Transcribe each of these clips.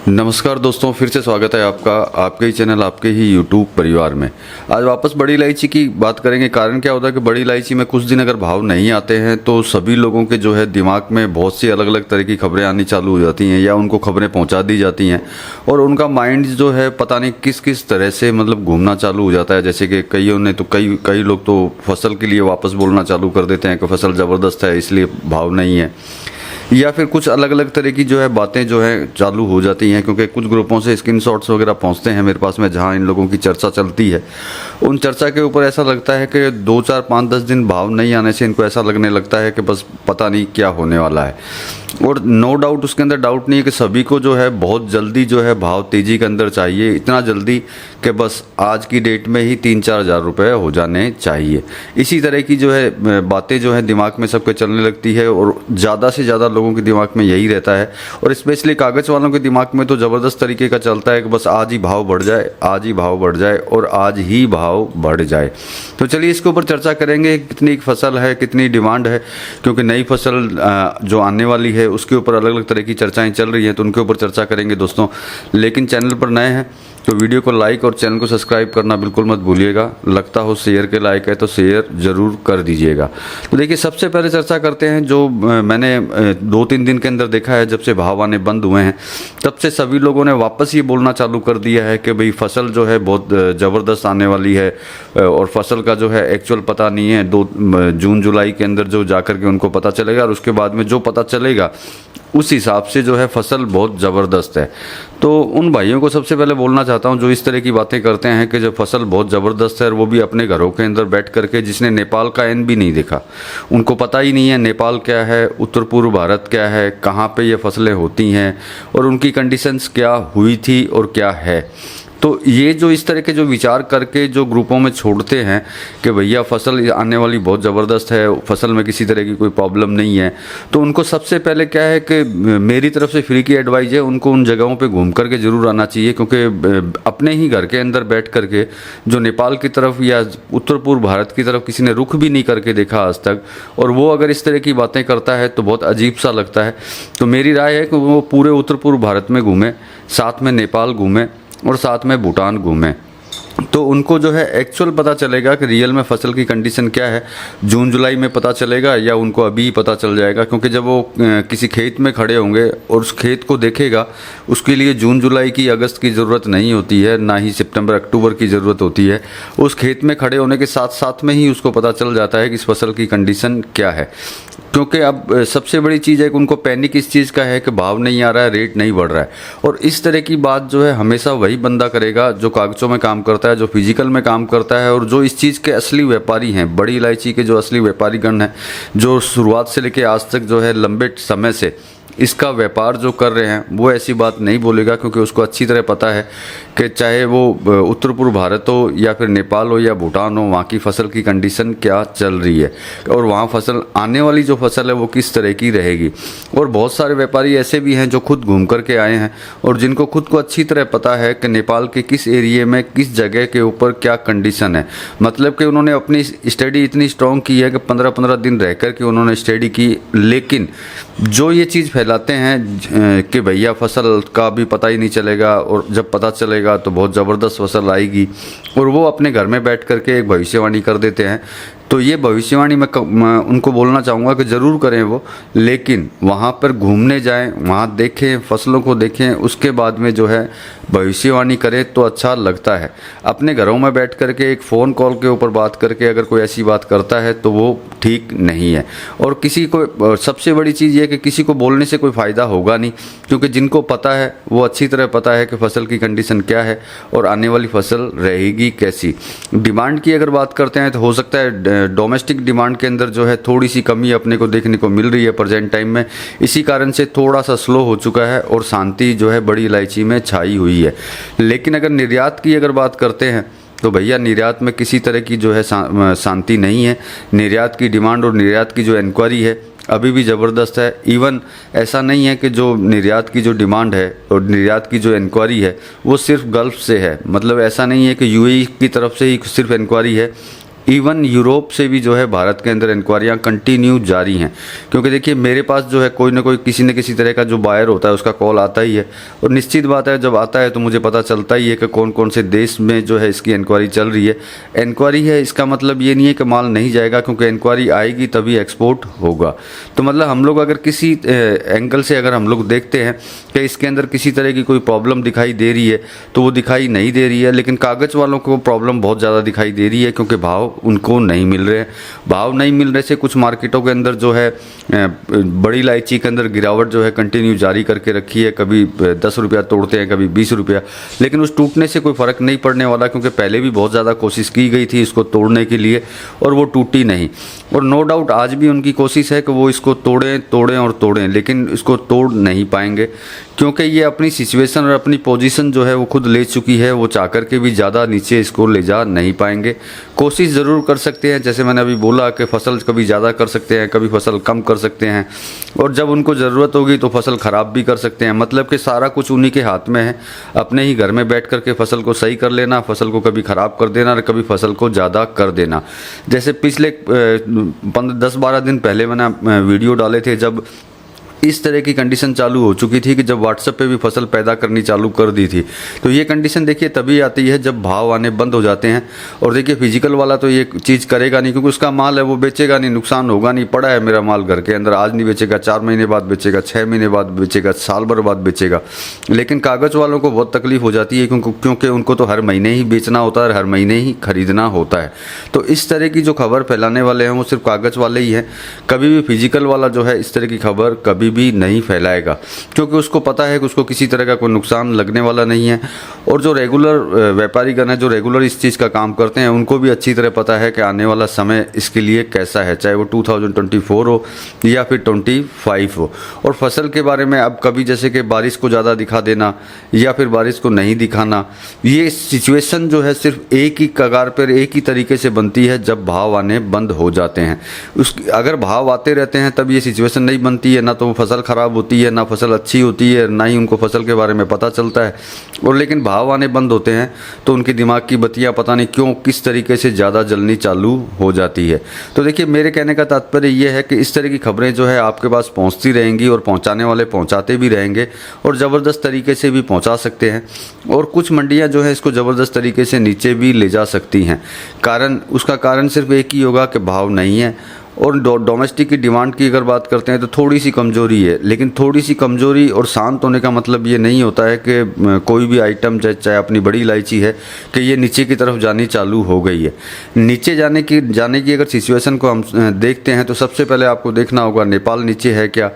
नमस्कार दोस्तों, फिर से स्वागत है आपका आपके ही चैनल आपके ही यूट्यूब परिवार में। आज वापस बड़ी इलायची की बात करेंगे। कारण क्या होता है कि बड़ी इलायची में कुछ दिन अगर भाव नहीं आते हैं तो सभी लोगों के जो है दिमाग में बहुत सी अलग अलग तरह की खबरें आनी चालू हो जाती हैं या उनको खबरें पहुंचा दी जाती हैं और उनका माइंड जो है पता नहीं किस किस तरह से मतलब घूमना चालू हो जाता है। जैसे कि कई लोग तो फसल के लिए वापस बोलना चालू कर देते हैं कि फसल ज़बरदस्त है इसलिए भाव नहीं है, या फिर कुछ अलग अलग तरह की जो है बातें जो है चालू हो जाती हैं। क्योंकि कुछ ग्रुपों से स्क्रीनशॉट्स वगैरह पहुंचते हैं मेरे पास में जहां इन लोगों की चर्चा चलती है। उन चर्चा के ऊपर ऐसा लगता है कि 2, 4, 5, 10 दिन भाव नहीं आने से इनको ऐसा लगने लगता है कि बस पता नहीं क्या होने वाला है। और नो डाउट उसके अंदर डाउट नहीं है कि सभी को जो है बहुत जल्दी जो है भाव तेज़ी के अंदर चाहिए, इतना जल्दी कि बस आज की डेट में ही 3-4 हज़ार रुपये हो जाने चाहिए। इसी तरह की जो है बातें जो है दिमाग में सबके चलने लगती है और ज़्यादा से ज़्यादा लोगों के दिमाग में यही रहता है। और स्पेशली कागज़ वालों के दिमाग में तो ज़बरदस्त तरीके का चलता है कि बस आज ही भाव बढ़ जाए, आज ही भाव बढ़ जाए और आज ही भाव बढ़ जाए। तो चलिए इसके ऊपर चर्चा करेंगे, कितनी फसल है, कितनी डिमांड है, क्योंकि नई फसल जो आने वाली है उसके ऊपर अलग अलग तरह की चर्चाएं चल रही हैं, तो उनके ऊपर चर्चा करेंगे दोस्तों। लेकिन चैनल पर नए हैं तो वीडियो को लाइक और चैनल को सब्सक्राइब करना बिल्कुल मत भूलिएगा। लगता हो शेयर के लायक है तो शेयर ज़रूर कर दीजिएगा। तो देखिए, सबसे पहले चर्चा करते हैं जो मैंने 2-3 दिन के अंदर देखा है। जब से भाव आने बंद हुए हैं तब से सभी लोगों ने वापस ये बोलना चालू कर दिया है कि भाई फसल जो है बहुत ज़बरदस्त आने वाली है और फसल का जो है एक्चुअल पता नहीं है। 2 जून जुलाई के अंदर जो जाकर के उनको पता चलेगा और उसके बाद में जो पता चलेगा उस हिसाब से जो है फसल बहुत ज़बरदस्त है। तो उन भाइयों को सबसे पहले बोलना चाहता हूं जो इस तरह की बातें करते हैं कि जो फसल बहुत ज़बरदस्त है और वो भी अपने घरों के अंदर बैठ करके, जिसने नेपाल का एन भी नहीं देखा, उनको पता ही नहीं है नेपाल क्या है, उत्तर पूर्व भारत क्या है, कहाँ पे ये फसलें होती हैं और उनकी कंडीशंस क्या हुई थी और क्या है। तो ये जो इस तरह के जो विचार करके जो ग्रुपों में छोड़ते हैं कि भैया फसल आने वाली बहुत ज़बरदस्त है, फसल में किसी तरह की कोई प्रॉब्लम नहीं है, तो उनको सबसे पहले क्या है कि मेरी तरफ से फ्री की एडवाइस है, उनको उन जगहों पे घूम करके ज़रूर आना चाहिए। क्योंकि अपने ही घर के अंदर बैठ करके जो नेपाल की तरफ या उत्तर पूर्व भारत की तरफ किसी ने रुख भी नहीं करके देखा आज तक, और वो अगर इस तरह की बातें करता है तो बहुत अजीब सा लगता है। तो मेरी राय है कि वो पूरे उत्तर पूर्व भारत में घूमें, साथ में नेपाल घूमें और साथ में भूटान घूमें, तो उनको जो है एक्चुअल पता चलेगा कि रियल में फसल की कंडीशन क्या है। जून जुलाई में पता चलेगा या उनको अभी ही पता चल जाएगा, क्योंकि जब वो किसी खेत में खड़े होंगे और उस खेत को देखेगा, उसके लिए जून जुलाई की अगस्त की ज़रूरत नहीं होती है, ना ही सितंबर अक्टूबर की ज़रूरत होती है। उस खेत में खड़े होने के साथ साथ में ही उसको पता चल जाता है कि इस फसल की कंडीशन क्या है। क्योंकि अब सबसे बड़ी चीज़ है कि उनको पैनिक इस चीज़ का है कि भाव नहीं आ रहा है, रेट नहीं बढ़ रहा है। और इस तरह की बात जो है हमेशा वही बंदा करेगा जो कागज़ों में काम करता है, जो फिजिकल में काम करता है और जो इस चीज़ के असली व्यापारी हैं। बड़ी इलायची के जो असली व्यापारीगण हैं, जो शुरुआत से लेकर आज तक जो है लंबे समय से इसका व्यापार जो कर रहे हैं, वो ऐसी बात नहीं बोलेगा। क्योंकि उसको अच्छी तरह पता है कि चाहे वो उत्तर पूर्व भारत हो या फिर नेपाल हो या भूटान हो, वहाँ की फसल की कंडीशन क्या चल रही है और वहाँ फसल आने वाली जो फसल है वो किस तरह की रहेगी। और बहुत सारे व्यापारी ऐसे भी हैं जो खुद घूम करके आए हैं और जिनको खुद को अच्छी तरह पता है कि नेपाल के किस एरिए में किस जगह के ऊपर क्या कंडीशन है। मतलब कि उन्होंने अपनी स्टडी इतनी स्ट्रॉन्ग की है कि 15-15 दिन रह कर के उन्होंने स्टडी की। लेकिन जो ये चीज़ फैलाते हैं कि भैया फसल का भी पता ही नहीं चलेगा और जब पता चलेगा तो बहुत ज़बरदस्त फसल आएगी, और वो अपने घर में बैठ करके एक भविष्यवाणी कर देते हैं। तो ये भविष्यवाणी मैं उनको बोलना चाहूँगा कि ज़रूर करें वो, लेकिन वहाँ पर घूमने जाएं, वहाँ देखें, फसलों को देखें, उसके बाद में जो है भविष्यवाणी करें तो अच्छा लगता है। अपने घरों में बैठ करके एक फ़ोन कॉल के ऊपर बात करके अगर कोई ऐसी बात करता है तो वो ठीक नहीं है। और किसी को सबसे बड़ी चीज़ ये कि किसी को बोलने से कोई फ़ायदा होगा नहीं, क्योंकि जिनको पता है वो अच्छी तरह पता है कि फसल की कंडीशन क्या है और आने वाली फसल रहेगी कैसी। डिमांड की अगर बात करते हैं तो हो सकता है डोमेस्टिक डिमांड के अंदर जो है थोड़ी सी कमी अपने को देखने को मिल रही है प्रेजेंट टाइम में। इसी कारण से थोड़ा सा स्लो हो चुका है और शांति जो है बड़ी इलायची में छाई हुई है। लेकिन अगर निर्यात की अगर बात करते हैं तो भैया निर्यात में किसी तरह की जो है शांति नहीं है। निर्यात की डिमांड और निर्यात की जो इंक्वायरी है अभी भी ज़बरदस्त है। इवन ऐसा नहीं है कि जो निर्यात की जो डिमांड है और निर्यात की जो इंक्वायरी है वो सिर्फ गल्फ़ से है। मतलब ऐसा नहीं है कि यूएई की तरफ से ही सिर्फ इंक्वायरी है, इवन यूरोप से भी जो है भारत के अंदर इंक्वायरियाँ कंटिन्यू जारी हैं, क्योंकि देखिए मेरे पास जो है कोई ना कोई किसी न किसी तरह का जो बायर होता है उसका कॉल आता ही है, और निश्चित बात है जब आता है तो मुझे पता चलता ही है कि कौन कौन से देश में जो है इसकी इंक्वायरी चल रही है। इंक्वायरी है इसका मतलब ये नहीं है कि माल नहीं जाएगा, क्योंकि इंक्वायरी आएगी तभी एक्सपोर्ट होगा। तो मतलब हम लोग अगर किसी एंगल से अगर हम लोग देखते हैं कि इसके अंदर किसी तरह की कोई प्रॉब्लम दिखाई दे रही है तो वो दिखाई नहीं दे रही है, लेकिन कागज़ वालों को प्रॉब्लम बहुत ज़्यादा दिखाई दे रही है, क्योंकि भाव उनको नहीं मिल रहे। भाव नहीं मिल रहे से कुछ मार्केटों के अंदर जो है बड़ी इलायची के अंदर गिरावट जो है कंटिन्यू जारी करके रखी है। कभी 10 रुपया तोड़ते हैं, कभी 20 रुपया, लेकिन उस टूटने से कोई फ़र्क नहीं पड़ने वाला, क्योंकि पहले भी बहुत ज़्यादा कोशिश की गई थी इसको तोड़ने के लिए और वो टूटी नहीं। और नो डाउट आज भी उनकी कोशिश है कि वो इसको तोड़ें और तोड़ें, लेकिन इसको तोड़ नहीं पाएंगे, क्योंकि ये अपनी सिचुएशन और अपनी पोजीशन जो है वो खुद ले चुकी है। वो चाह कर के भी ज़्यादा नीचे इसको ले जा नहीं पाएंगे। कोशिश ज़रूर कर सकते हैं, जैसे मैंने अभी बोला कि फसल कभी ज़्यादा कर सकते हैं, कभी फसल कम कर सकते हैं, और जब उनको ज़रूरत होगी तो फसल ख़राब भी कर सकते हैं। मतलब कि सारा कुछ उन्हीं के हाथ में है, अपने ही घर में बैठ कर के फसल को सही कर लेना, फसल को कभी ख़राब कर देना और कभी फसल को ज़्यादा कर देना। जैसे पिछले 10-12 दिन पहले मैंने वीडियो डाले थे जब इस तरह की कंडीशन चालू हो चुकी थी कि जब व्हाट्सएप पे भी फसल पैदा करनी चालू कर दी थी। तो ये कंडीशन देखिए तभी आती है जब भाव आने बंद हो जाते हैं। और देखिए फिजिकल वाला तो ये चीज़ करेगा नहीं, क्योंकि उसका माल है वो बेचेगा नहीं, नुकसान होगा नहीं। पड़ा है मेरा माल घर के अंदर, आज नहीं बेचेगा, 4 महीने बाद बेचेगा, 6 महीने बाद बेचेगा, साल भर बाद बेचेगा। लेकिन कागज़ वालों को बहुत तकलीफ हो जाती है, क्योंकि उनको तो हर महीने ही बेचना होता है और हर महीने ही खरीदना होता है। तो इस तरह की जो खबर फैलाने वाले हैं वो सिर्फ कागज़ वाले ही हैं। कभी भी फिजिकल वाला जो है इस तरह की खबर कभी भी नहीं फैलाएगा, क्योंकि उसको पता है कि उसको किसी तरह का कोई नुकसान लगने वाला नहीं है। और जो रेगुलर व्यापारीगण है, जो रेगुलर इस चीज़ का काम करते हैं, उनको भी अच्छी तरह पता है कि आने वाला समय इसके लिए कैसा है, चाहे वो 2024 हो या फिर 25 हो। और फसल के बारे में अब कभी जैसे कि बारिश को ज़्यादा दिखा देना या फिर बारिश को नहीं दिखाना, ये सिचुएशन जो है सिर्फ एक ही कगार पर एक ही तरीके से बनती है जब भाव आने बंद हो जाते हैं। अगर भाव आते रहते हैं तब ये सिचुएशन नहीं बनती है, ना तो वो फसल खराब होती है, ना फसल अच्छी होती है, ना ही उनको फसल के बारे में पता चलता है। और लेकिन भाव आने बंद होते हैं तो उनके दिमाग की बत्तियां पता नहीं क्यों किस तरीके से ज़्यादा जलनी चालू हो जाती है। तो देखिए मेरे कहने का तात्पर्य ये है कि इस तरह की खबरें जो है आपके पास पहुंचती रहेंगी और पहुंचाने वाले पहुंचाते भी रहेंगे और ज़बरदस्त तरीके से भी पहुंचा सकते हैं। और कुछ मंडियां जो है इसको ज़बरदस्त तरीके से नीचे भी ले जा सकती हैं। उसका कारण सिर्फ एक ही होगा कि भाव नहीं है। और डोमेस्टिक की डिमांड की अगर बात करते हैं तो थोड़ी सी कमज़ोरी है, लेकिन थोड़ी सी कमज़ोरी और शांत होने का मतलब ये नहीं होता है कि कोई भी आइटम चाहे अपनी बड़ी इलायची है कि ये नीचे की तरफ जानी चालू हो गई है। नीचे जाने की अगर सिचुएशन को हम देखते हैं तो सबसे पहले आपको देखना होगा नेपाल नीचे है क्या,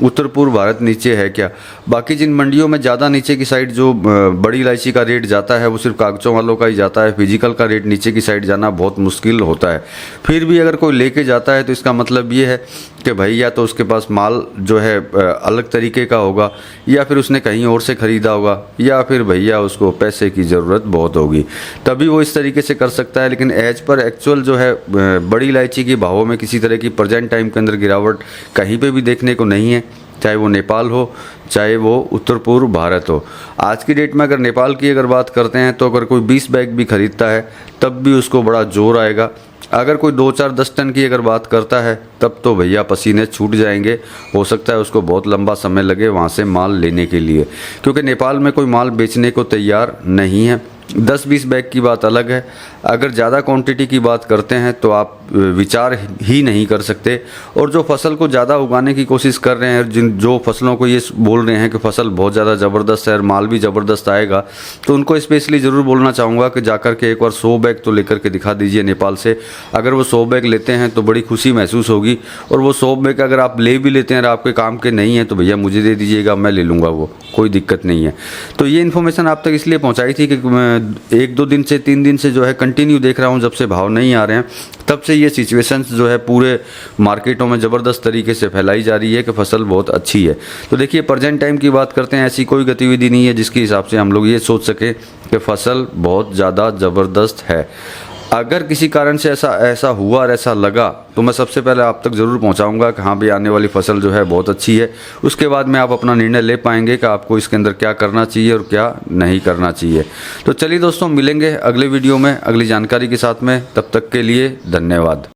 उत्तर पूर्व भारत नीचे है क्या। बाकी जिन मंडियों में ज़्यादा नीचे की साइड जो बड़ी इलायची का रेट जाता है वो सिर्फ कागज़ों वालों का ही जाता है। फिजिकल का रेट नीचे की साइड जाना बहुत मुश्किल होता है। फिर भी अगर कोई लेके जाता है तो इसका मतलब ये है कि भाई या तो उसके पास माल जो है अलग तरीके का होगा, या फिर उसने कहीं और से ख़रीदा होगा, या फिर भैया उसको पैसे की ज़रूरत बहुत होगी, तभी वो इस तरीके से कर सकता है। लेकिन एज पर एक्चुअल जो है बड़ी इलायची के भावों में किसी तरह की प्रेजेंट टाइम के अंदर गिरावट कहीं पे भी देखने को नहीं है, चाहे वो नेपाल हो चाहे वो उत्तर पूर्व भारत हो। आज की डेट में अगर नेपाल की अगर बात करते हैं तो अगर कोई 20 बैग भी ख़रीदता है तब भी उसको बड़ा जोर आएगा। अगर कोई 2-4-10 टन की अगर बात करता है तब तो भैया पसीने छूट जाएंगे। हो सकता है उसको बहुत लंबा समय लगे वहाँ से माल लेने के लिए, क्योंकि नेपाल में कोई माल बेचने को तैयार नहीं है। 10-20 बैग की बात अलग है। अगर ज़्यादा क्वांटिटी की बात करते हैं तो आप विचार ही नहीं कर सकते। और जो फसल को ज़्यादा उगाने की कोशिश कर रहे हैं, जो फसलों को ये बोल रहे हैं कि फसल बहुत ज़्यादा ज़बरदस्त है और माल भी ज़बरदस्त आएगा, तो उनको स्पेशली ज़रूर बोलना चाहूँगा कि जाकर के एक बार 100 बैग तो लेकर के दिखा दीजिए नेपाल से। अगर वो 100 बैग लेते हैं तो बड़ी खुशी महसूस होगी। और वो 100 बैग अगर आप ले भी लेते हैं और आपके काम के नहीं हैं तो भैया मुझे दे दीजिएगा, मैं ले लूँगा, वो कोई दिक्कत नहीं है। तो ये इन्फॉर्मेशन आप तक इसलिए पहुँचाई थी कि 1-2 दिन से 3 दिन से जो है कंटिन्यू देख रहा हूँ, जब से भाव नहीं आ रहे हैं तब से ये सिचुएशंस जो है पूरे मार्केटों में ज़बरदस्त तरीके से फैलाई जा रही है कि फसल बहुत अच्छी है। तो देखिए प्रेजेंट टाइम की बात करते हैं, ऐसी कोई गतिविधि नहीं है जिसके हिसाब से हम लोग ये सोच सकें कि फसल बहुत ज़्यादा ज़बरदस्त है। अगर किसी कारण से ऐसा हुआ और ऐसा लगा तो मैं सबसे पहले आप तक ज़रूर पहुंचाऊंगा कि हाँ भाई आने वाली फसल जो है बहुत अच्छी है। उसके बाद में आप अपना निर्णय ले पाएंगे कि आपको इसके अंदर क्या करना चाहिए और क्या नहीं करना चाहिए। तो चलिए दोस्तों, मिलेंगे अगले वीडियो में अगली जानकारी के साथ में। तब तक के लिए धन्यवाद।